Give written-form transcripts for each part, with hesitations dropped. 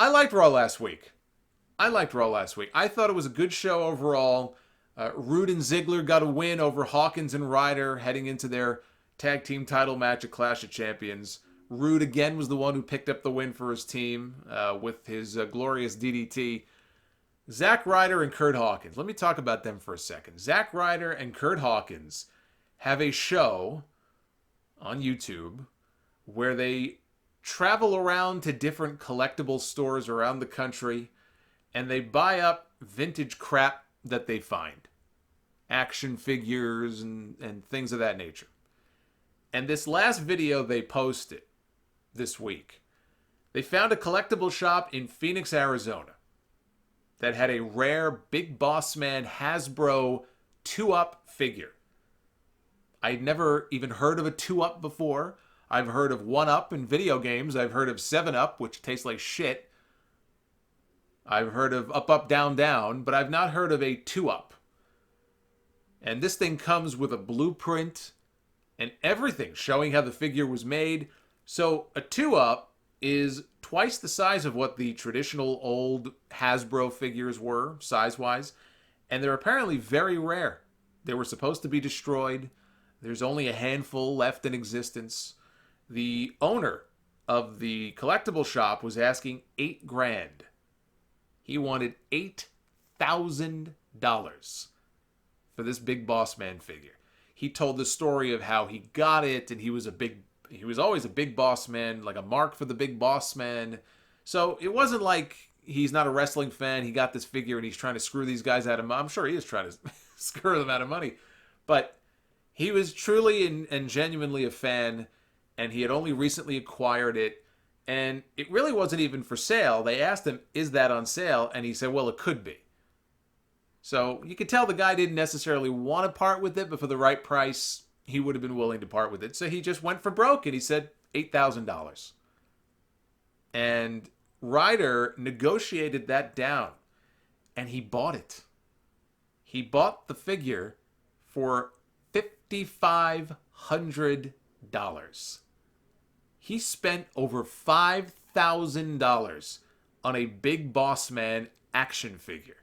I liked Raw last week. I thought it was a good show overall. Rude and Ziggler got a win over Hawkins and Ryder heading into their tag team title match at Clash of Champions. Rude again was the one who picked up the win for his team with his glorious DDT. Zack Ryder and Curt Hawkins. Let me talk about them for a second. Zack Ryder and Curt Hawkins have a show on YouTube where they travel around to different collectible stores around the country and they buy up vintage crap that they find. Action figures and things of that nature. And this last video they posted this week, they found a collectible shop in Phoenix, Arizona that had a rare Big Bossman Hasbro 2-Up figure. I'd never even heard of a 2-Up before. I've heard of 1-Up in video games. I've heard of 7-Up, which tastes like shit. I've heard of Up, Up, Down, Down, but I've not heard of a 2-Up. And this thing comes with a blueprint and everything showing how the figure was made. So a 2-Up is twice the size of what the traditional old Hasbro figures were, size-wise. And they're apparently very rare. They were supposed to be destroyed. There's only a handful left in existence. The owner of the collectible shop was asking $8,000. He wanted $8,000 for this Big Bossman figure. He told the story of how he got it, and he was always a big boss man, like a mark for the Big Bossman. So it wasn't like he's not a wrestling fan. He got this figure and he's trying to screw these guys out of money. I'm sure he is trying to screw them out of money. But he was truly and genuinely a fan, and he had only recently acquired it. And it really wasn't even for sale. They asked him, is that on sale? And he said, well, it could be. So you could tell the guy didn't necessarily want to part with it, but for the right price, he would have been willing to part with it. So he just went for broke, and he said $8,000. And Ryder negotiated that down, and he bought it. He bought the figure for $5,500. He spent over $5,000 on a Big Bossman action figure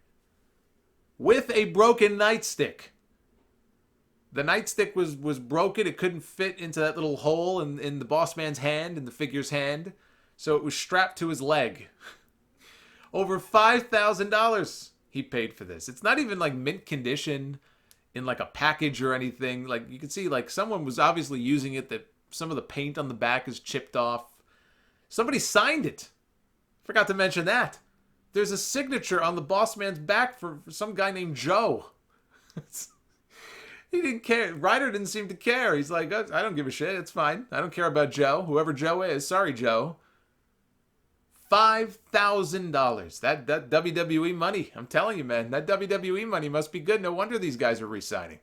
with a broken nightstick. The nightstick was broken. It couldn't fit into that little hole in the Bossman's hand, in the figure's hand. So it was strapped to his leg. Over $5,000 he paid for this. It's not even like mint condition in like a package or anything. Like you can see like someone was obviously using it, that some of the paint on the back is chipped off. Somebody signed it. Forgot to mention that. There's a signature on the Bossman's back for some guy named Joe. He didn't care. Ryder didn't seem to care. He's like, I don't give a shit. It's fine. I don't care about Joe. Whoever Joe is. Sorry, Joe. $5,000. That WWE money. I'm telling you, man. That WWE money must be good. No wonder these guys are re-signing.